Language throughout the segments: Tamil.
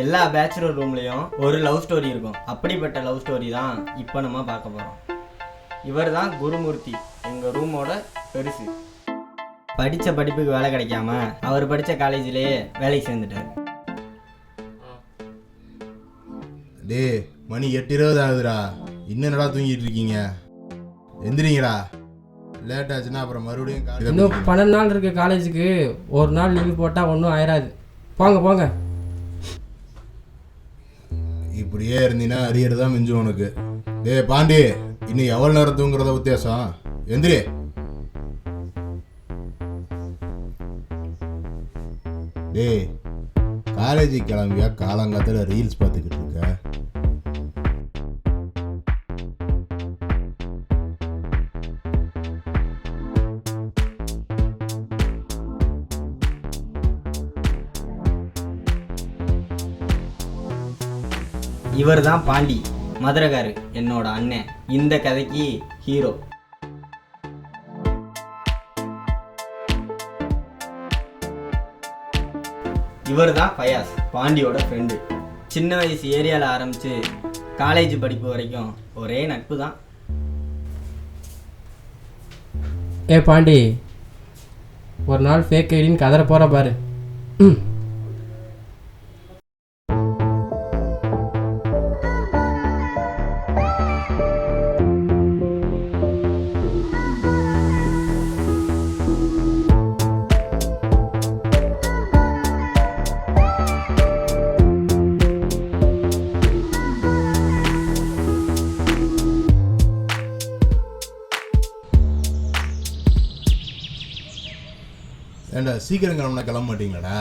எல்லா பேச்சுலர் ரூம்லேயும் ஒரு லவ் ஸ்டோரி இருக்கும். அப்படிப்பட்ட லவ் ஸ்டோரி தான் இப்போ நம்ம பார்க்க போகிறோம். இவர் தான் குருமூர்த்தி, எங்கள் ரூமோட பெருசு. படித்த படிப்புக்கு வேலை கிடைக்காம அவர் படித்த காலேஜிலேயே வேலைக்கு சேர்ந்துட்டார். டே மணி 8:20 ஆகுதுடா, இன்னும் என்னடா தூங்கிட்டு இருக்கீங்க? எந்திரிங்கடா, லேட் ஆச்சுன்னா அப்புறம் மறுபடியும் இன்னும் 12 நாள் இருக்கு காலேஜுக்கு. ஒரு நாள் லீவு போட்டால் ஒன்றும் ஆயிராது. போங்க போங்க. இப்படியே இருந்தீங்கன்னா அரியர் தான் மிஞ்சும் உனக்கு. டே பாண்டி, இன்னும் எவ்வளோ நேரம் தூங்குறத உத்தேசம்? எந்திரி. டே காலேஜுக்கு கிளம்பியா காலங்காத்தில் ரீல்ஸ் பார்த்துக்கிட்டு இருக்க? இவர் தான் பாண்டி, மதுரகாரு, என்னோட அண்ணன். இந்த கதைக்கு ஹீரோ. இவர் தான் ஃபயாஸ், பாண்டியோட ஃப்ரெண்டு. சின்ன வயசு ஏரியாவில் ஆரம்பித்து காலேஜ் படிப்பு வரைக்கும் ஒரே நட்பு தான். ஏ பாண்டி, ஒரு நாள் ஃபேக் ஐடின்னு கதற போகிற பாரு. ஏண்டா சீக்கிரம் கிளம்ப மாட்டீங்களாடா?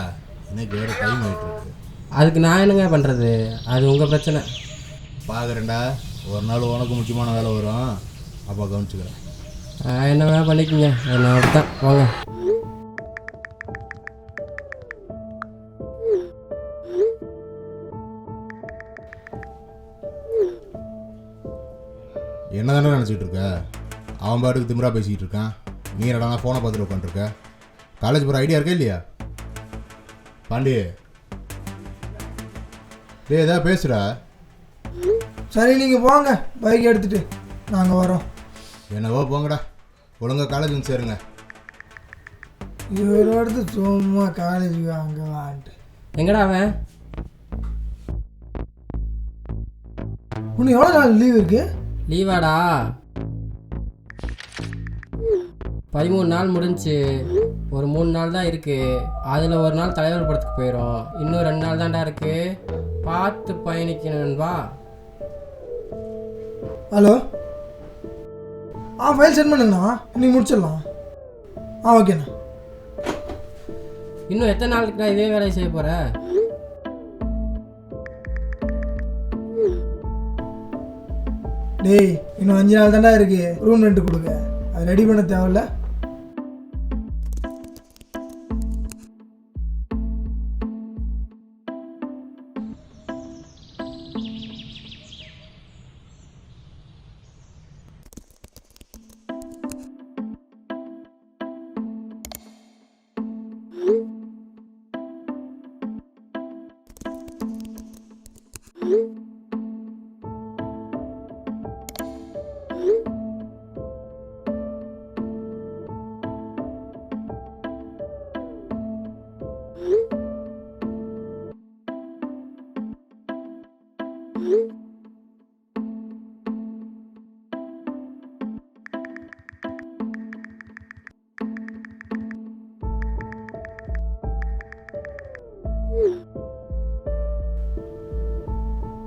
எனக்கு வேறு டைம் ஆகிட்டு இருக்கு. அதுக்கு நான் என்னங்க பண்ணுறது? அது உங்கள் பிரச்சனை. பார்க்குறேன்டா, ஒரு நாள் உனக்கு முக்கியமான வேலை வரும், அப்போ கவனிச்சுக்கிறேன். என்ன வேணால் பண்ணிக்கோங்க, நான் அப்படித்தான். வாங்க. என்ன தானே நினச்சிக்கிட்டு இருக்க? அவன் பாட்டுக்கு திமிரா பேசிக்கிட்டு இருக்கான், நீ என்னடா ஃபோனை பார்த்துட்டு உட்காந்துருக்க? காலேஜ் போகிற ஐடியா இருக்கா இல்லையா பாண்டி? டே ஏதாவது பேசுடா. சரி நீங்கள் போங்க, பைக் எடுத்துகிட்டு நாங்கள் வரோம். என்னவோ போங்கடா, ஒழுங்கா காலேஜ் வந்து சேருங்க. இவரோட சும்மா காலேஜுக்கு அங்கே வான்ட்டு. எங்கடா அவன்? உனக்கு எவ்வளோ நாள் லீவ் இருக்கு? லீவாடா 13 நாள் முடிஞ்சு. ஒரு 3 நாள் தான் இருக்குது. அதில் ஒரு நாள் தலைவர் படத்துக்கு போயிடும். இன்னும் 2 நாள் தான்டா இருக்குது. பார்த்து பயணிக்கணும்பா. ஹலோ, ஃபைல் சென்ட் பண்ணுங்கண்ணா, இன்னைக்கு முடிச்சிடலாம். ஓகேண்ணா. இன்னும் எத்தனை நாளுக்குடா இதே வேலையை செய்ய போகிற? டேய் இன்னும் 5 நாள் தாண்டா இருக்கு ரூம் ரெண்ட் கொடுங்க. அது ரெடி பண்ண தேவையில்ல.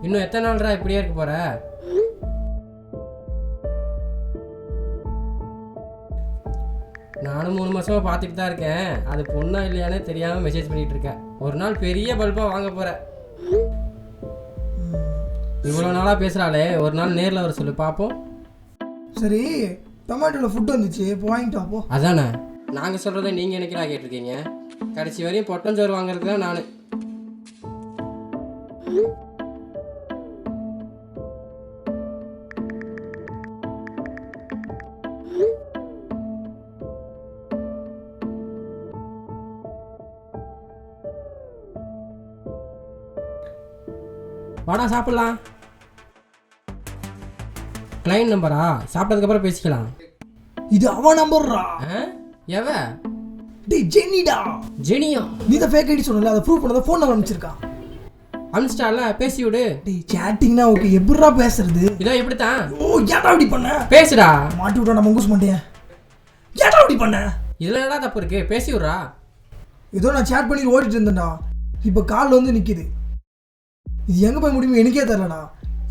இன்னும் எத்தனை நாள்ரா இப்படியே இருக்க போகிற? நானும் 3 மாதமாக பார்த்துட்டு தான் இருக்கேன். அது பொண்ணா இல்லையானே தெரியாமல் மெசேஜ் பண்ணிகிட்டு இருக்கேன். ஒரு நாள் பெரிய பல்பாக வாங்க போகிறேன். இவ்வளோ நாளாக பேசுகிறாளே, ஒரு நாள் நேரில் வர சொல்லு பார்ப்போம். சரி, டொமேட்டோவில் ஃபுட் வந்துச்சு, இப்போ வாங்கிட்டு வாப்போ. அதானே, நாங்கள் சொல்கிறத நீங்கள் என்னைக்கிறா கேட்டிருக்கீங்க? கடைசி வரையும் பொட்டஞ்சோறு வாங்குறதுக்கு தான் நான். வாடா சாப்பிட்லாம். கிளைண்ட் நம்பரா? சாப்பிட்டதுக்கப்புறம் பேசிக்கலாம். இது அவன் நம்பர்றா. எவ? டேய் ஜெனிடா. ஜெனியா? நீ தான் ஃபேக் ஐடி சொன்னல, அதை ப்ரூவ் பண்ணத ஃபோன் நம்பர் அனுப்பிச்சிருக்கான். அனுப்பிச்சிட்டால, பேசி விடு. டேய் சேட்டிங்னா ஓகே, எப்படிடா பேசுறது? இதோ இப்படித்தான். ஓ ஏன்டா அப்படி பண்ண? பேசுடா. மாட்டி விட்டா நான் மங்கூஸ் மாட்டேன். ஏன்டா அப்படி பண்ண? இதுல என்னடா தப்பு இருக்கு? பேசி விடுறா. ஏதோ நான் சேட் பண்ணி ஓடிட்டு இருந்தேன்டா, இப்போ கால் வந்து நிற்கிது. இது எங்கே போய் முடியுமோ எனக்கே தெரிலடா.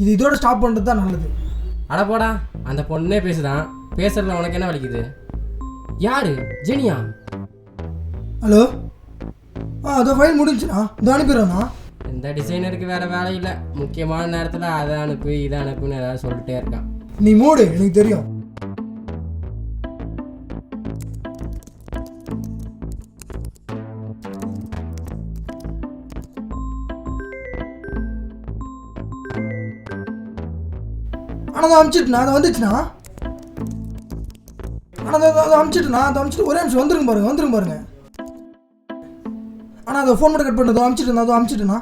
இது இதோட ஸ்டாப் பண்ணுறது தான் நல்லது. அட போடா, அந்த பொண்ணே பேசுதான். பேசுறதுல உனக்கு என்ன வலிக்குது? யாரு? ஜெனியா? ஹலோ. அதோ ஃபைல் முடிஞ்சுண்ணா, இதோ அனுப்பிடுறேண்ணா. இந்த டிசைனருக்கு வேற வேலை இல்லை. முக்கியமான நேரத்தில் அதை அனுப்பு இதை அனுப்புன்னு ஏதாவது சொல்லிட்டே இருக்கான். நீ மூடு, எனக்கு தெரியும். ஆனால் அதை அனுப்பிச்சிட்டுண்ணா, அதை வந்துச்சுண்ணா. ஆனால் அதை அனுப்பிச்சிட்டுண்ணா, அதை அனுப்பிச்சிட்டு ஒரே நிமிஷம் வந்துருங்க பாருங்க. ஆனால் அதை ஃபோன் மட்டும் கட் பண்ணது அனுப்பிச்சிட்டுண்ணா, அதை அனுப்பிச்சிட்டுண்ணா.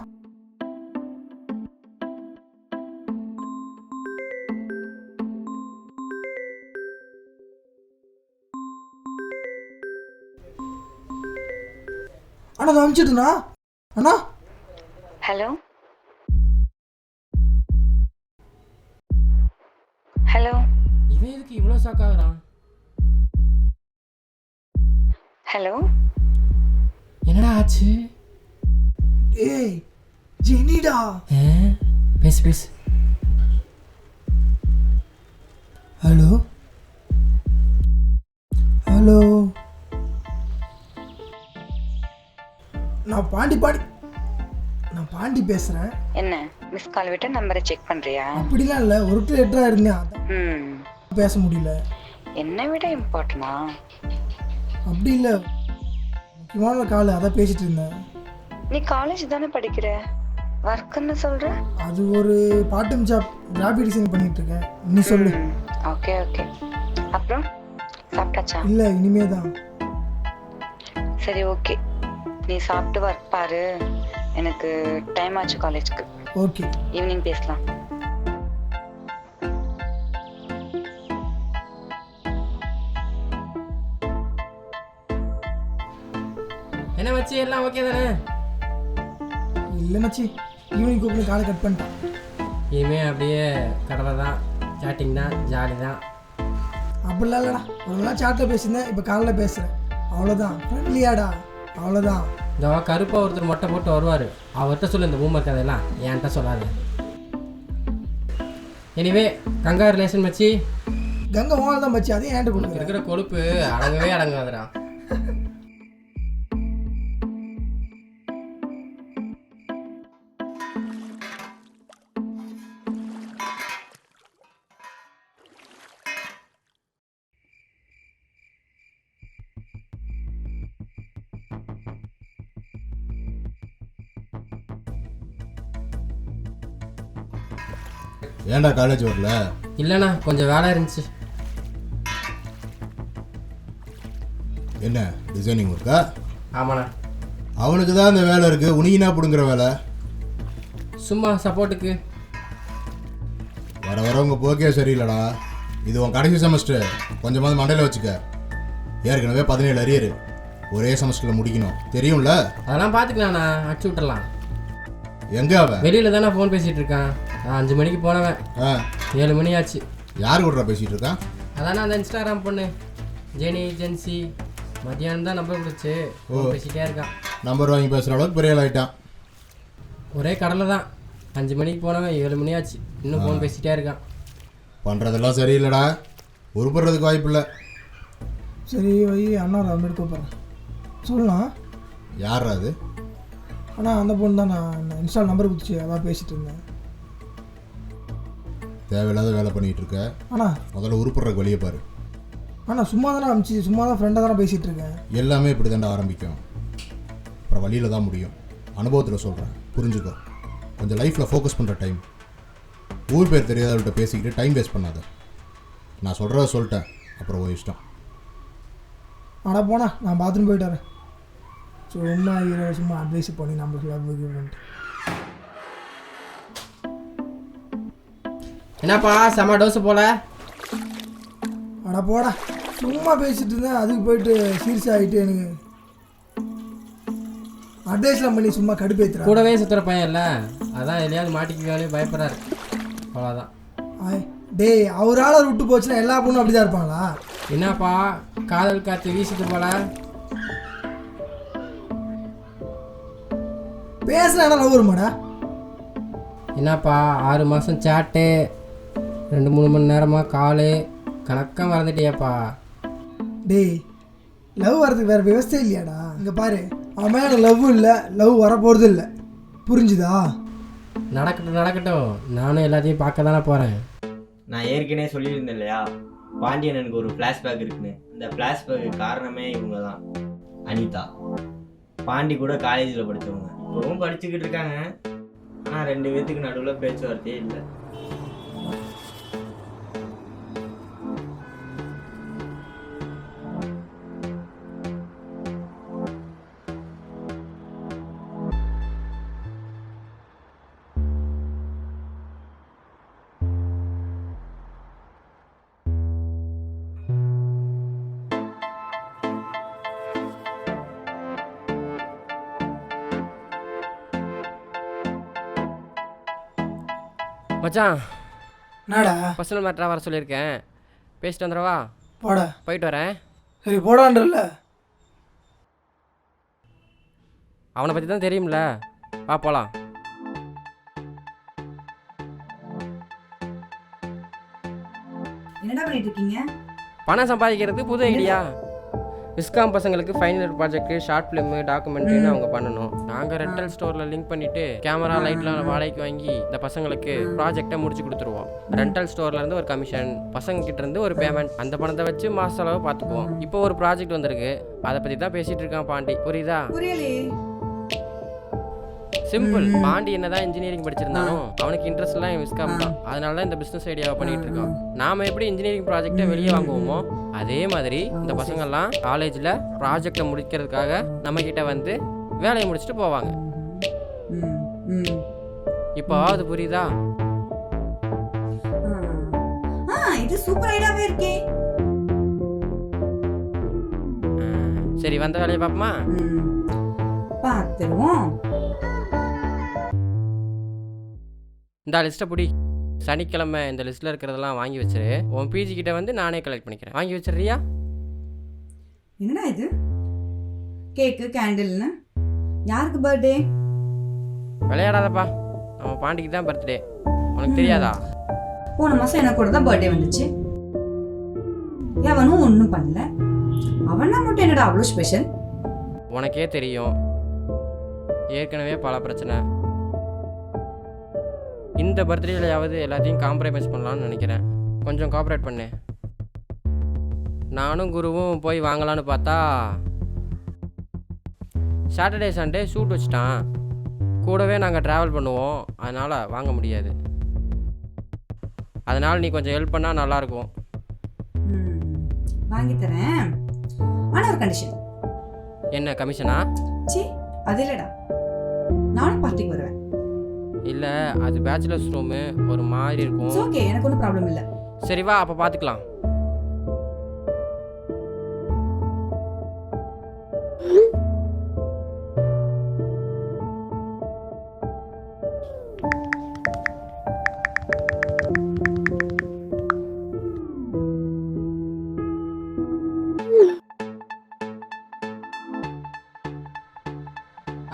ஆனால் அதை அனுப்பிச்சிட்டுண்ணா. அண்ணா. Hello hello. இவன் எதுக்கு இவ்வளோ ஷாக் ஆகுறான்? ஹலோ. என்னடா ஆச்சு? ஏய் ஜெனிடா. பேசு. ஹலோ. நான் பாண்டி பேசுறேன். என்ன மிஸ் கால் விட்டு நம்பரை செக் பண்றியா? அப்படிலாம் இல்லை, ஒரு லெட்டரா இருந்தேன், அதான் பேச முடியல. என்னை விட இம்பார்ட்டனா? அப்படி இல்லை, முக்கியமான கால், அதான் பேசிட்டு இருந்தேன். நீ காலேஜ் தானே படிக்கிற, ஒர்க்குன்னு சொல்ற? அது ஒரு part time job, graphic design பண்ணிட்டு இருக்கேன். நீ சொல்லு. ஓகே. அப்புறம் சாப்பிட்டாச்சா? இல்லை, இனிமே தான். சரி ஓகே, நீ சாப்பிட்டு ஒர்க் பாரு. எனக்கு டைம் ஆச்சு காலேஜ்க்கு. ஓகே, ஈவினிங் பேசலாம். என்ன மச்சி, எல்லாம் ஓகே தானே? இல்லை மச்சி, ஈவினிங் கூப்பிட்டு காலை கட் பண்ணிட்டேன். இனிமே அப்படியே கடலை தான், சாட்டிங் தான், ஜாலி தான். அப்படிலாம் இல்லைடா, ஒரு நாள் சாட்டில் பேசியிருந்தேன், இப்போ காலையில் பேசுகிறேன், அவ்வளோதான். ஃப்ரெண்ட்லியாடா, அவ்வளோதான். இந்த கருப்பாக ஒருத்தர் மொட்டை போட்டு வருவார், அவர்கிட்ட சொல்லு இந்த பூமர் கதையெல்லாம், என்கிட்ட சொல்லாது. எனிவே கங்காரிலேஷன் மச்சி. கங்கை ஓனால் தான் மச்சி, அதையும் ஏன்ட்ட கொடுக்குற. இருக்கிற கொழுப்பு அடங்கவே அடங்காதுடா. ஏன்டா காலேஜ் வரல? இல்லைண்ணா, கொஞ்சம் வேலை இருந்துச்சு. என்ன டிசைனிங் ஒர்க்கா? ஆமாண்ணா. அவனுக்கு தான் இந்த வேலை இருக்குது, உனியினா பிடுங்குற வேலை. சும்மா சப்போர்ட்டுக்கு. வர உங்கள் போக்கே சரியில்லடா. இது உன் கடைசி செமஸ்டர், கொஞ்சமாவது மண்டையில் வச்சுக்க. ஏற்கனவே 17 அரியர், ஒரே செமஸ்டரில் முடிக்கணும், தெரியும்ல? அதெல்லாம் பார்த்துக்கலாண்ணா, அடிச்சு விட்டுறலாம். எங்கே அவன்? வெளியில் தானே ஃபோன் பேசிகிட்டு இருக்கான். 5 மணிக்கு போனவன் 7 மணி ஆச்சு. யார் கூட பேசிகிட்டு இருக்கான்? அதானே அந்த இன்ஸ்டாகிராம் பொண்ணு ஜெனி ஏஜென்சி. மத்தியானம் தான் நம்பர் கொடுத்து பேசிகிட்டே இருக்கான். நம்பர் வாங்கி பேசுகிற அளவுக்கு பெரிய ஆள் ஆகிட்டான். ஒரே கடலை தான். 5 மணிக்கு போனவன் 7 மணி ஆச்சு, இன்னும் ஃபோன் பேசிகிட்டே இருக்கான். பண்ணுறதெல்லாம் சரியில்லைடா, உருப்படுறதுக்கு வாய்ப்பு இல்லை. சரி வை, அண்ணா அதை எடுக்க போகிறேன். சொல்லலாம். யார் அது? ஆனால் அந்த பொண்ணு தான், நான் இன்ஸ்டால் நம்பர் கொடுத்துச்சு, அதான் பேசிகிட்டு இருந்தேன். தேவையில்லாத வேலை பண்ணிகிட்டு இருக்க. ஆனால் முதல்ல உருப்படுறதுக்கு வெளியே பாரு. ஆனால் சும்மா தானே அனுப்பிச்சி, சும்மா தான் ஃப்ரெண்டாக தானே பேசிகிட்டு இருக்கேன். எல்லாமே இப்படி தாண்டா ஆரம்பிக்கும், அப்புறம் வழியில் தான் முடியும். அனுபவத்தில் சொல்கிறேன், புரிஞ்சுக்கோ. கொஞ்சம் லைஃப்பில் ஃபோக்கஸ் பண்ணுற டைம். ஊர் பேர் தெரியாதவள்கிட்ட பேசிக்கிட்டு டைம் வேஸ்ட் பண்ணாத. நான் சொல்கிறத சொல்லிட்டேன், அப்புறம் ஓ இஷ்டம். ஆனால் போனா நான் பாத்ரூம் போயிட்டு வரேன். சும்மா அட்வைஸ் பண்ணி நம்மளுக்கு லவ் என்னப்பா செம டோஸு போல? அட போடா, சும்மா பேசிட்டு இருந்தேன், அதுக்கு போயிட்டு சீரியஸ் ஆகிட்டு எனக்கு அட்வைஸ்லாம் பண்ணி சும்மா கடுப்பேத்துறா. கூடவே சுற்றுற பையன் இல்லை, அதான் எதையாவது மாட்டிக்குவானே பயப்படுறாரு, அவ்வளோதான். டேய், அவரால் விட்டு போச்சுன்னா எல்லா பொண்ணும் அப்படி தான் இருப்பாங்களா? என்னப்பா காதல் காற்று வீசுது போல? பேசுனா லவ் வருமாடா? என்னப்பா 6 மாதம் சாட்டு, 2-3 மணி நேரமாக காலு கணக்காக மறந்துட்டியாப்பா? டேய், லவ் வரதுக்கு வேறு விவசாய இல்லையாடா? இங்கே பாரு, அவன் மேலே லவ்வும் இல்லை, லவ் வரப்போகிறது இல்லை, புரிஞ்சுதா? நடக்கட்டும் நடக்கட்டும், நானும் எல்லாத்தையும் பார்க்க தானே போகிறேன். நான் ஏற்கனவே சொல்லியிருந்தேன் இல்லையா, பாண்டியனுக்கு ஒரு ஃப்ளாஷ்பேக் இருக்குன்னு. இந்த ஃப்ளாஷ்பேக்கு காரணமே இவங்க தான், அனிதா. பாண்டி கூட காலேஜில் படித்தவங்க, இப்போவும் படிச்சுக்கிட்டு இருக்காங்க. ஆனால் 2 பேத்துக்கு நடுவில் பேச்சுவார்த்தையே இல்லை. மச்சான், என்னடா? பர்சனல் மேட்டராக வர சொல்லியிருக்கேன், பேசிட்டு வந்துடவா? போடா. போயிட்டு வரேன். சரி போடான்றல. அவனை பற்றி தான் தெரியும்ல, வா போகலாம். என்னடா பண்ணிட்டு இருக்கீங்க? பணம் சம்பாதிக்கிறது புது ஐடியா. விஸ்காம் பசங்களுக்கு final year project, short film, டாக்குமெண்ட்ரின்னு அவங்க பண்ணணும். நாங்கள் ரெண்டல் ஸ்டோரில் லிங்க் பண்ணிவிட்டு கேமரா லைட்லாம் வாடகைக்கு வாங்கி இந்த பசங்களுக்கு ப்ராஜெக்டை முடிச்சு கொடுத்துருவோம். ரெண்டல் ஸ்டோர்லேருந்து ஒரு கமிஷன், பசங்கக்கிட்ட இருந்து ஒரு பேமெண்ட், அந்த பணத்தை வச்சு மாச செலவு பார்த்துக்குவோம். இப்போ ஒரு ப்ராஜெக்ட் வந்திருக்கு, அதை பற்றி தான் பேசிகிட்டு இருக்கான் பாண்டி, புரியுதா? புரியலையே. சிம்பிள். பாண்டி என்னதான் இன்ஜினியரிங் படிச்சிருந்தாலும் அவனுக்கு இன்ட்ரெஸ்ட் எல்லாம் விஸ்காம் தான். அதனால தான் இந்த பிஸ்னஸ் ஐடியாவை பண்ணிட்டு இருக்கான். நாம எப்படி இன்ஜினியரிங் ப்ராஜெக்டை வெளியே வாங்குவோமோ அதே மாதிரி இந்த பசங்கள்லாம் காலேஜில் ப்ராஜெக்டை முடிக்கிறதுக்காக நம்ம கிட்ட வந்து வேலையை முடிச்சுட்டு போவாங்க. இப்போ அது புரியுதா? இது சூப்பர் ஐடியாவே இருக்கே. சரி, வந்த வேலையை பார்ப்போமா? பார்த்துருவோம். இந்த லிஸ்ட்டை பிடி. சனிக்கிழமை இந்த லிஸ்ட்டில் இருக்கிறதெல்லாம் வாங்கி வச்சிரு. உன் பிஜி கிட்ட வந்து நானே கலெக்ட் பண்ணிக்கிறேன். வாங்கி வச்சிடுறியா? என்னடா இது? கேக்கு, கேண்டில்னு யாருக்கு பர்த்டே? விளையாடாதப்பா, நம்ம பாண்டிக்கு தான் பர்த்டே. உனக்கு தெரியாதா? போன மாதம் எனக்கு கூட தான் பர்த்டே வந்துச்சு. எவனும் ஒன்றும் பண்ணல. அவனா மட்டும் என்னடா அவ்வளோ ஸ்பெஷல்? உனக்கே தெரியும், ஏற்கனவே பல பிரச்சனை. இந்த பர்த்டேலையாவது எல்லாத்தையும் காம்ப்ரமைஸ் பண்ணலான்னு நினைக்கிறேன். கொஞ்சம் கோஆப்ரேட் பண்ணு. நானும் குருவும் போய் வாங்கலான்னு பார்த்தா சாட்டர்டே சண்டே ஷூட் வச்சுட்டான். கூடவே நாங்கள் ட்ராவல் பண்ணுவோம், அதனால் வாங்க முடியாது. அதனால் நீ கொஞ்சம் ஹெல்ப் பண்ணால் நல்லாயிருக்கும். வாங்கி தரேன், ஆனால் ஒரு கண்டிஷன். என்ன கமிஷனா? சி, அது இல்லைடா, நானும் பார்ட்டிக்கு வருவேன். இல்லை, அது பேச்சுலர்ஸ் ரூமு, ஒரு மாதிரி இருக்கும். ஓகே, எனக்கு ஒன்றும் ப்ராப்ளம் இல்லை. சரி வா, அப்போ பார்த்துக்கலாம்.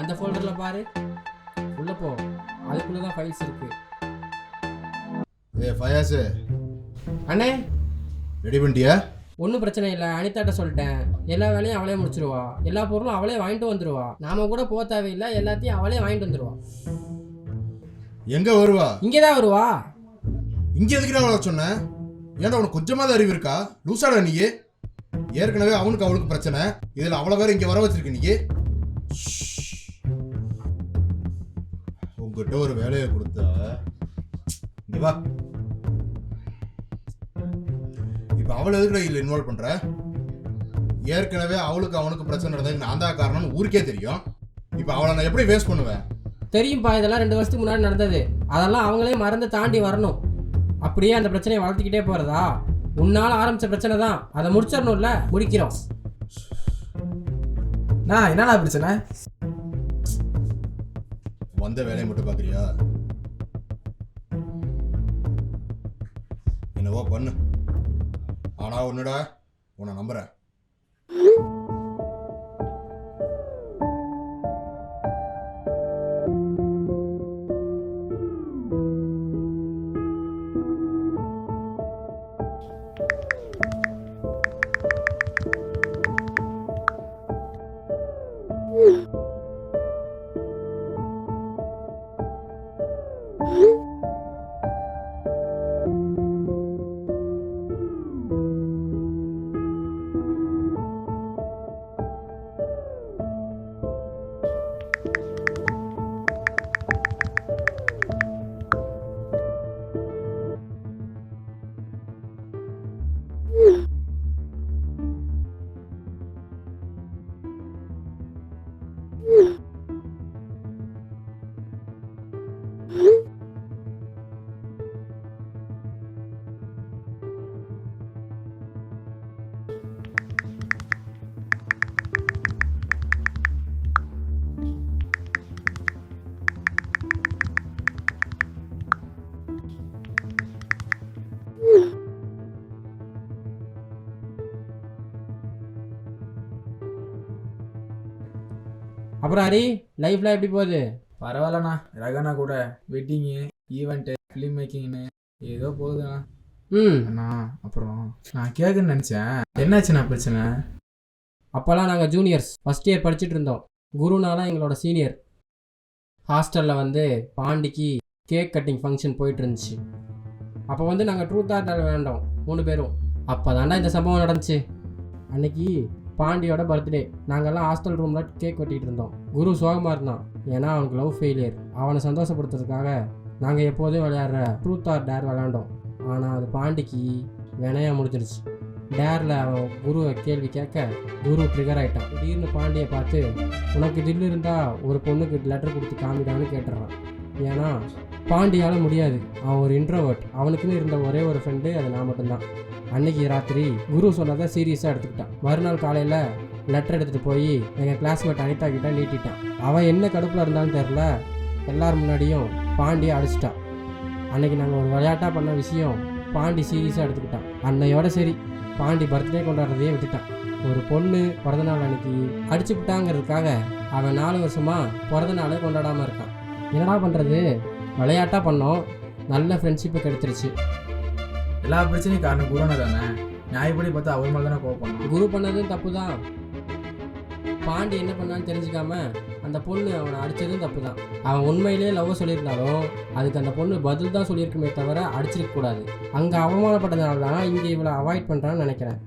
அந்த ஃபோல்டரில் பாரு, உள்ளே போ, அதுக்குள்ளே தான் ஃபைல்ஸ் இருக்கு. ஃபயாஸு அண்ணே, ரெடி பண்ணிட்டியா? ஒன்றும் பிரச்சனை இல்லை, அனிதாட்ட சொல்லிட்டேன். எல்லா வேலையும் அவளே முடிச்சிருவா, எல்லா பொருளும் அவளே வாங்கிட்டு வந்துடுவா. நாம கூட போக தேவையில்லை, எல்லாத்தையும் அவளே வாங்கிட்டு வந்துடுவா. எங்கே வருவா? இங்கே தான் வருவா. இங்கே எதுக்குடா அவளை சொன்னேன்? ஏன்டா உனக்கு கொஞ்சமாவது அறிவு இருக்கா? லூசாடா நீ? ஏற்கனவே அவனுக்கு அவளுக்கு பிரச்சனை, இதில் அவ்வளோ வேற இங்கே வர வச்சிருக்க நீ. உங்ககிட்ட ஒரு வேலையை கொடுத்தா இங்கே வா. இப்போ அவளை எதுக்குடா இதில் இன்வால்வ் பண்ணுற? ஏற்கனவே அவளுக்கு அவனுக்கு பிரச்சனை நடந்ததுக்கு நான் தான் காரணம்னு ஊருக்கே தெரியும். இப்போ அவளை நான் எப்படி வேஸ்ட் பண்ணுவேன்? தெரியும்பா, இதெல்லாம் 2 வருஷத்துக்கு முன்னாடி நடந்தது. அதெல்லாம் அவங்களே மறந்து தாண்டி வரணும். அப்படியே அந்த பிரச்சனையை வளர்த்துக்கிட்டே போகிறதா? உன்னால் ஆரம்பித்த பிரச்சனை தான், அதை முடிச்சிடணும்ல. முடிக்கிறோம். நான் என்னண்ணா பிரச்சனை? வந்த வேலையை மட்டும் பார்க்குறியா? என்னவோ பண்ணு. ஆனால் ஒன்றுடா, உன்னை நம்புகிறேன். அப்புறம் ஹரி, லைஃப்லாம் எப்படி போகுது? பரவாயில்லண்ணா. ரகனா கூட வெட்டிங்கு, ஈவெண்ட்டு, ஃபிலிம் மேக்கிங்னு ஏதோ போகுதுண்ணா. அண்ணா அப்புறம் நான் கேட்குன்னு நினச்சேன், என்னாச்சுண்ணா பிரச்சனை? அப்போல்லாம் நாங்கள் ஜூனியர்ஸ், ஃபஸ்ட் இயர் படிச்சுட்டு இருந்தோம். குருனாலாம் எங்களோட சீனியர். ஹாஸ்டலில் வந்து பாண்டிக்கு கேக் கட்டிங் ஃபங்க்ஷன் போயிட்டு இருந்துச்சு. அப்போ வந்து நாங்கள் ட்ரூத் ஆர் டேர் வேண்டோம் 3 பேரும். அப்போ தாண்டா இந்த சம்பவம் நடந்துச்சு. அன்னைக்கு பாண்டியோட பர்த்டே. நாங்கள்லாம் ஹாஸ்டல் ரூமில் கேக் வெட்டிகிட்டு இருந்தோம். குரு சோகமாக இருந்தான், ஏன்னா அவனுக்கு லவ் ஃபெயிலியர். அவனை சந்தோஷப்படுத்துறதுக்காக நாங்கள் எப்போதும் விளையாடுற ட்ரூத் ஆர் டேர் விளையாண்டோம். ஆனால் அது பாண்டிக்கு வினையாக முடிஞ்சிருச்சு. டேரில் அவன் குருவை கேள்வி கேட்க குரு ட்ரிகர் ஆகிட்டான். திடீர்னு பாண்டியை பார்த்து, உனக்கு தில்லு இருந்தால் ஒரு பொண்ணுக்கு லெட்டர் கொடுத்து காமிடான்னு கேட்டுறான். ஏன்னா பாண்டியால் முடியாது, அவன் ஒரு இன்ட்ரோவர்ட். அவனுக்குன்னு இருந்த ஒரே ஒரு ஃப்ரெண்டு அது நான் மட்டும்தான். அன்னைக்கு ராத்திரி குரு சொன்னதை சீரியஸாக எடுத்துக்கிட்டான். மறுநாள் காலையில் லெட்டர் எடுத்துகிட்டு போய் எங்கள் கிளாஸ்மேட் அனிதா கிட்ட நீட்டிட்டான். அவன் என்ன கடுப்பில் இருந்தான்னு தெரில, எல்லார் முன்னாடியும் பாண்டியை அடிச்சிட்டான். அன்னைக்கு நாங்கள் ஒரு விளையாட்டாக பண்ண விஷயம் பாண்டி சீரியஸாக எடுத்துக்கிட்டான். அன்னையோட சரி, பாண்டி பர்த்டே கொண்டாடுறதையே விட்டுட்டான். ஒரு பொண்ணு பிறந்தநாள் அன்னைக்கு அடிச்சுக்கிட்டாங்கிறதுக்காக அவன் 4 வருஷமாக பிறந்தநாளே கொண்டாடாமல் இருக்கான். என்னடா பண்ணுறது? விளையாட்டாக பண்ணோம், நல்ல ஃப்ரெண்ட்ஷிப்பு கிடைச்சிருச்சு. எல்லா பிரச்சனையும் காரணம் குருனா தானே. நியாயப்படி பார்த்தா அவர் மேலே தானே கோவப்படணும். குரு பண்ணதும் தப்பு தான். பாண்டி என்ன பண்ணான்னு தெரிஞ்சுக்காம அந்த பொண்ணு அவனை அடித்ததும் தப்பு தான். அவன் உண்மையிலே லவ் சொல்லியிருந்தாலும் அதுக்கு அந்த பொண்ணு பதில் தான் சொல்லியிருக்குமே தவிர அடிச்சிருக்க கூடாது. அங்கே அவமானப்பட்டதுனால தான் இங்கே இவ்வளோ அவாய்ட் பண்ணுறான்னு நினைக்கிறேன்.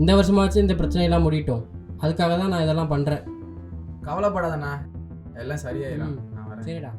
இந்த வருஷமாச்சு இந்த பிரச்சனையெல்லாம் முடியட்டும், அதுக்காக தான் நான் இதெல்லாம் பண்ணுறேன். கவலைப்படாதண்ணா, எல்லாம் சரியாயிடும். நான் வரேன். சரிடா.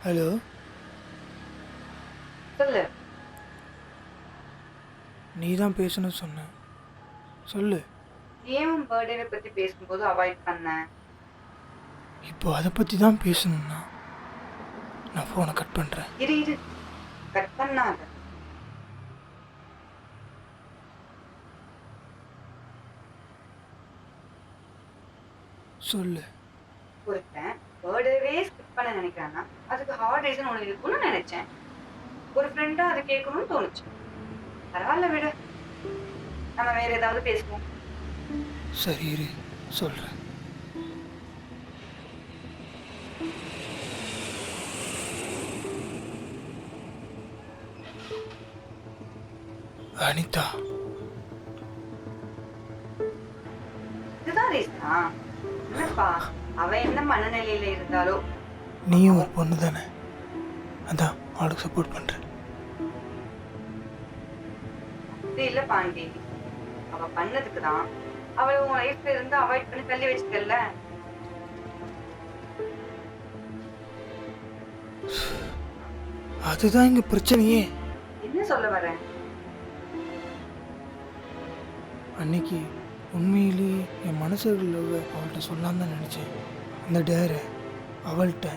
ஹலோ, சொல்லு. நீ தான் பேசணும்னு சொன்ன, சொல்லு. ஏன் பர்த்டே பற்றி பேசும்போது அவாய்ட் பண்ணேன்? இப்போ அதை பற்றி தான் பேசணும்னா நான் ஃபோனை கட் பண்ணுறேன். இரு இரு, கட் பண்ணாத. சொல்லு. ஒருத்தன் பர்த்டேவே ஸ்கிப் பண்ண நினைக்கிறான்னா அதுக்கு ஹார்ட் ரீசன் ஒன்று இருக்குன்னு நினைச்சேன். ஒரு ஃப்ரெண்டா அதை கேட்கணும்னு தோணுச்சு. பரவாயில்ல விடு, நம்ம வேற ஏதாவது பேசுவோம். சரி இரு, சொல்கிறேன். அனிதா, இதுதான் ரீசனா? என்னப்பா அவன் என்ன மனநிலையில இருந்தாலோ. நீயும் ஒரு பொண்ணு தானே, அதான் அவளுக்கு சப்போர்ட் பண்ணுறேன். இது இல்ல பாண்டி, அவ பண்ணதுக்கு தான் அவளை உன் லைஃப்ல இருந்து அவாய்ட் பண்ணி தள்ளி வச்சுக்கல. அதுதான் இங்கே பிரச்சனையே. என்ன சொல்ல வரேன்? அன்னைக்கு உண்மையிலேயே என் மனசுல அவள்கிட்ட சொல்லாம தான் நினச்சேன். அந்த டேரை அவள்கிட்ட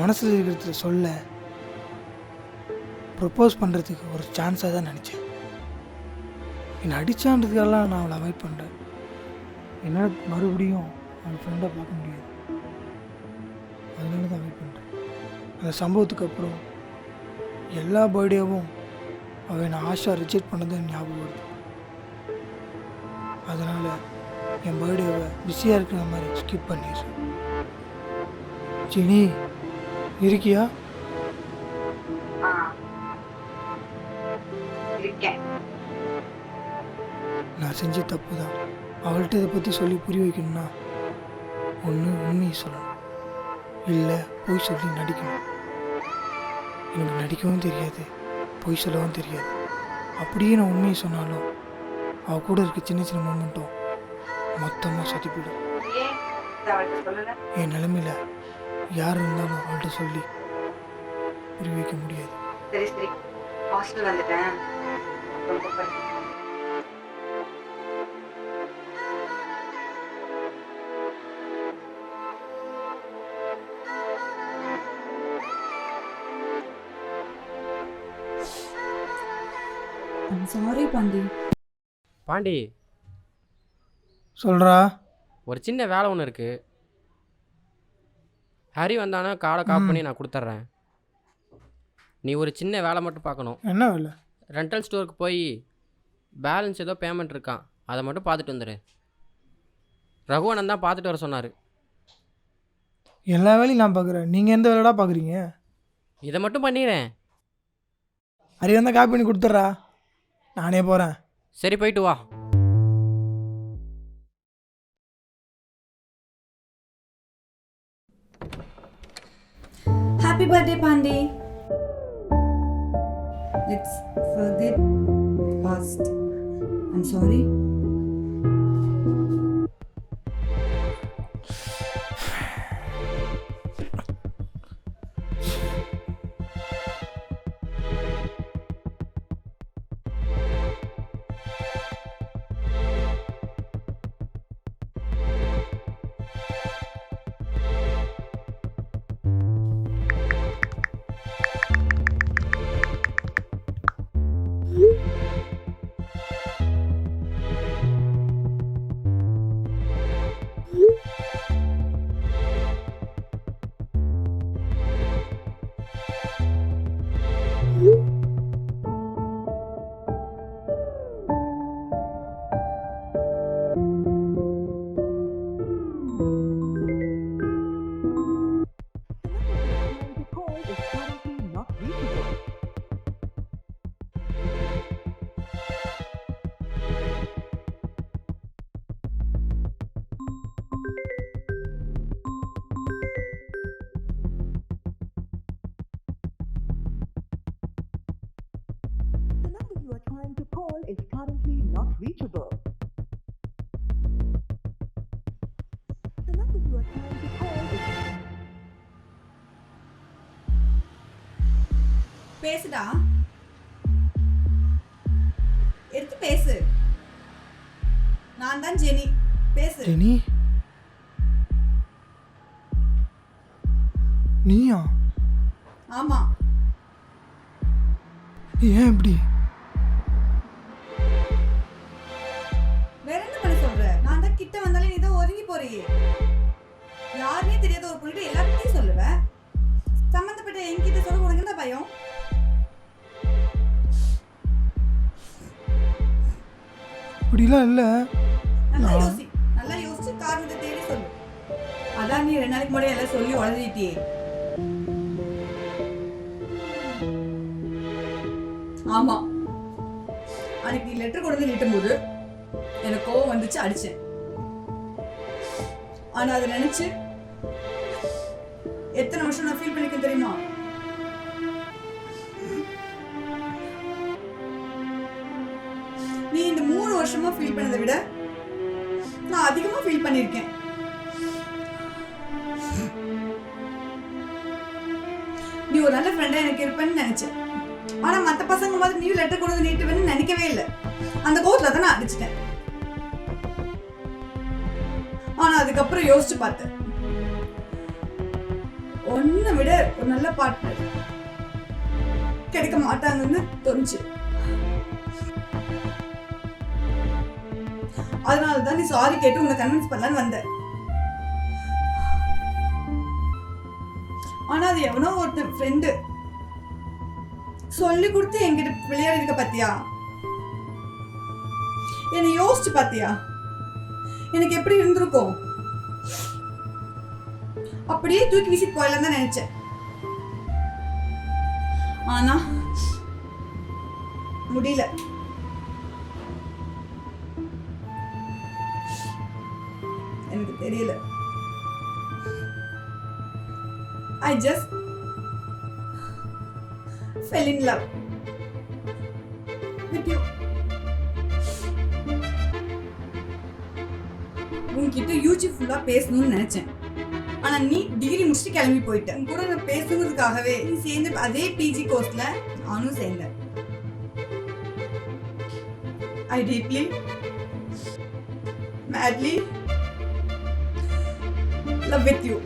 மனசில் இருக்கிறத சொல்ல ப்ரப்போஸ் பண்ணுறதுக்கு ஒரு சான்ஸாக தான் நினச்சேன். என்னை அடித்தான்றதுக்கெல்லாம் நான் அவளை அவாய்ட் பண்ணுறேன். என்னால் மறுபடியும் அவள் ஃப்ரெண்டாக பார்க்க முடியாது, அதனால தான் அவாய்ட் பண்ணுறேன். அந்த சம்பவத்துக்கு அப்புறம் எல்லா பர்த்டேவும் அவள் என்னை ஆஷா ரிஜெக்ட் பண்ணதை ஞாபகம் வருது. அதனால் என் பர்த்டேவை பிஸியாக இருக்கிற மாதிரி ஸ்கிப் பண்ணிடுறேன். ஜெனி, இருக்கியா? ஆ, இருக்கேன். நான் செஞ்ச தப்பு தான். அவள்கிட்ட இதை பற்றி சொல்லி புரிய வைக்கணும்னா ஒன்று உண்மையை சொல்லணும், இல்லை பொய் சொல்லி நடிக்கணும். எனக்கு நடிக்கவும் தெரியாது, பொய் சொல்லவும் தெரியாது. அப்படியே நான் உண்மையை சொன்னாலும் அவள் கூட இருக்க சின்ன சின்ன மூமெண்ட்டும் மொத்தமாக சொதிப்பிடும். ஏன் இதை அவள்கிட்ட சொல்லல? என் நிலைமையில யார் இருந்தாலும் அவள்கிட்ட சொல்லி புரிய வைக்க முடியாது. சரி சரி, ஹாஸ்டல் வந்துட்டேன், அப்புறம் கூப்பிடுறேன். I'm sorry Pandi. பாண்டி, சொல்கிறா? ஒரு சின்ன வேலை ஒன்று இருக்குது. ஹரி வந்தானா காலை காப் பண்ணி நான் கொடுத்துட்றேன். நீ ஒரு சின்ன வேலை மட்டும் பார்க்கணும். என்ன வேலை? ரெண்டல் ஸ்டோருக்கு போய் பேலன்ஸ் ஏதோ பேமெண்ட் இருக்கான், அதை மட்டும் பார்த்துட்டு வந்துடு. ரகுவனன் தான் பார்த்துட்டு வர சொன்னார். எல்லா வேலையும் நான் பார்க்குறேன், நீங்கள் எந்த வேலைடா பார்க்குறீங்க? இதை மட்டும் பண்ணிடுறேன். அரி வந்தால் காப்பி பண்ணி கொடுத்துட்றா, நானே போகிறேன். சரி, போயிட்டு வா. Happy birthday, Pandi. Let's forget past. I'm sorry. is currently not reachable. The number you are trying to call is... பேசுடா, எடுத்து பேசு. நான் தான் ஜெனி, பேசு. ஜெனி, நீயா? ஆமா. ஏன் இப்படி? வேற என்ன பண்ண சொல்ற? நான் தான் கிட்ட வந்தாலே நீ தான் ஒதுங்கி போறியே. யாருனே தெரியாத ஒரு பொண்ணு எல்லாத்தையும் சொல்லுவ. சம்பந்தப்பட்ட என்கிட்ட சொல்ல உனக்கு என்ன பயம்? இப்படிலாம் இல்லை. நல்லா யோசிச்சு காரணத்தை தேடி சொல்லு. அதான் நீ 2 நாளைக்கு முன்னாடி எல்லாம் சொல்லி உளறிட்டியே. ஆமா, அன்னைக்கு நீ லெட்டர் கொண்டு வந்து நீட்டும் போது எனக்கு கோவம் வந்துச்சு, அடிச்சேன். ஆனா அதை நினைச்சு எத்தனை வருஷம் நான் ஃபீல் பண்ணிக்க தெரியுமா? நீ இந்த 3 வருஷமா ஃபீல் பண்ணதை விட நான் அதிகமா ஃபீல் பண்ணிருக்கேன். நீ ஒரு நல்ல ஃப்ரெண்டா எனக்கு இருப்பேன்னு நினைச்சேன். ஆனா மத்த பசங்க மாதிரி நீ லெட்டர் கொண்டு வந்து நீட்டுவேன்னு நினைக்கவே இல்லை. அந்த கோவத்துல தான் நான் அடிச்சிட்டேன். ஆனா அதுக்கப்புறம் யோசிச்சு பார்த்தேன், ஒன்னை விட ஒரு நல்ல பார்ட்னர் கிடைக்க மாட்டாங்கன்னு தோணுச்சு. அதனாலதான் நீ சாரி கேட்டு உன்னை கன்வின்ஸ் பண்ணலான்னு வந்த. ஆனா அது எவனோ ஒருத்தன் ஃப்ரெண்டு சொல்லி கொடுத்து என்கிட்ட விளையாடி இருக்க பாத்தியா? என்னை யோசிச்சு பாத்தியா? எனக்கு எப்படி இருந்திருக்கும்? அப்படியே தூக்கி வீசி போயிடலாம் தான் நினைச்சேன். ஆனா முடியல. எனக்கு தெரியல. I just fell in love with you. உன்கிட்ட யூஜி ஃபுல்லா பேசணும்னு நினைச்சேன். ஆனா நீ டிகிரி முடிச்சுட்டு கிளம்பி போயிட்ட. உன் கூட நான் பேசுறதுக்காகவே நீ சேர்ந்து அதே பிஜி கோர்ஸ்ல நானும் சேர்ந்தேன். I deeply, madly love with you.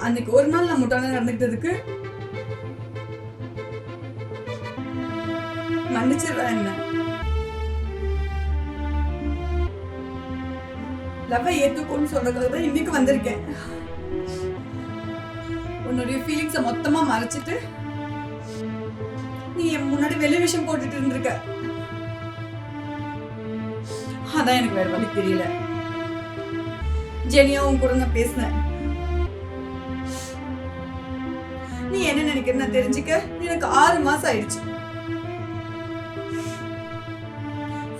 அன்னைக்கு ஒரு நாள் நான் முட்டாளா நடந்துக்கிட்டதுக்கு மன்னிச்சிடுறா என்ன? லவ்வை ஏத்துக்கோன்னு சொல்றதுக்காக தான் இன்னைக்கு வந்திருக்கேன். உன்னுடைய ஃபீலிங்ஸை மொத்தமா மறைச்சிட்டு நீ என் முன்னாடி வெளி விஷயம் போட்டுட்டு இருந்திருக்க. அதான் எனக்கு வேற வழி தெரியல. ஜெனியா உன் கூட நான் பேசினேன். நீ என்ன நினைக்கிறேன்னு நான் தெரிஞ்சுக்க எனக்கு 6 மாசம் ஆயிடுச்சு.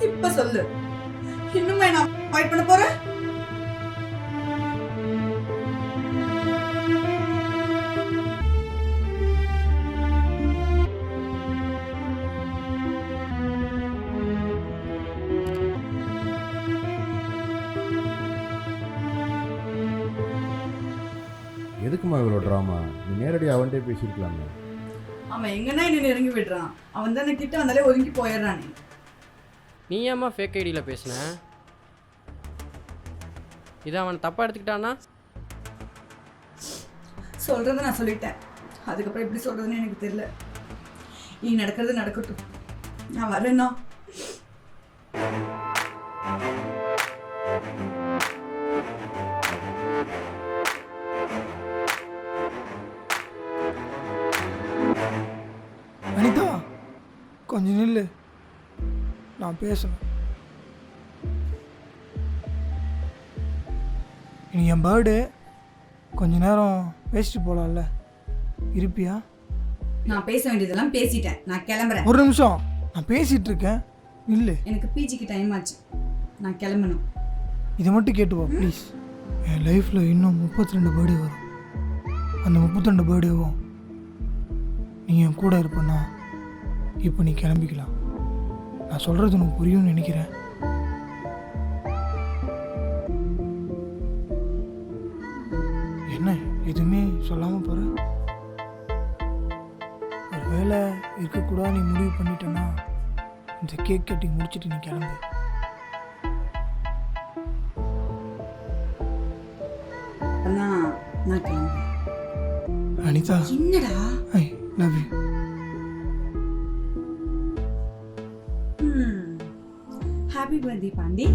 இப்ப சொல்லு, இன்னுமே நான் ஃபைட் பண்ண போறேன்? எதுக்குமா இவ்வளோ ட்ராமா? நீ நேரடியாக அவன்கிட்டே பேசியிருக்கலாமே. அவன் எங்கன்னா என்ன இறங்கி விடுறான். அவன் தான் கிட்ட வந்தாலே ஒதுங்கி போயிடுறானே. நீ ஏம்மா ஃபேக் ஐடியில் பேசுன? இதை அவன் தப்பாக எடுத்துக்கிட்டானா? சொல்றதை நான் சொல்லிட்டேன். அதுக்கப்புறம் எப்படி சொல்றதுன்னு எனக்கு தெரியல. நீ நடக்கிறது நடக்கட்டும். நான் வரேன்னா அனிதா, கொஞ்சம் நில்லு, நான் பேசணும். இனி என் பர்த்டே, கொஞ்ச நேரம் பேசிட்டு போகலாம்ல, இருப்பியா? நான் பேச வேண்டியதெல்லாம் பேசிட்டேன். நான் கிளம்புறேன். ஒரு நிமிஷம், நான் பேசிட்டு இருக்கேன், நில்லு. எனக்கு பிஜிக்கு டைம் ஆச்சு, நான் கிளம்பணும். இதை மட்டும் கேட்டுப்பா ப்ளீஸ். என் லைஃப்பில் இன்னும் 32 பர்த்டே வரும். அந்த 32 பர்த்டேவும் நீ என் கூட இருப்பேன்னா இப்போ நீ கிளம்பிக்கலாம். நான் சொல்கிறது உனக்கு புரியும்னு நினைக்கிறேன். என்ன எதுவுமே சொல்லாமல் போகிற? ஒரு வேலை இருக்கக்கூடாது நீ முடிவு பண்ணிட்டேன்னா இந்த கேக் கட்டிங் முடிச்சுட்டு நீ கிளம்பு. அப்பதான் நான் கிளம்புறேன். அனிதா என்னடா? I love you. Happy birthday Pandi.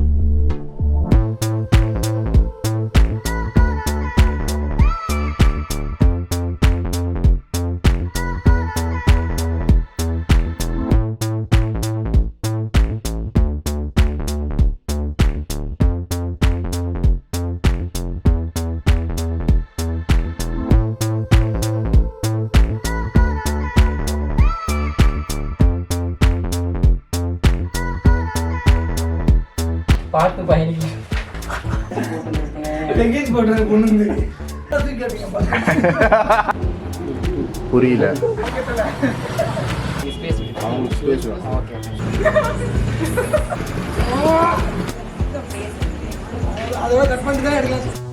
பார்த்து பயணி லெக்கேஜ் போடுற பொண்ணுங்க புரியல ஸ்பேஸ் அவங்களுக்கு ஸ்பேஸ் வேணும். ஓகே அதோட கட் பண்ணிட்டு தான் எடுக்கலாம்.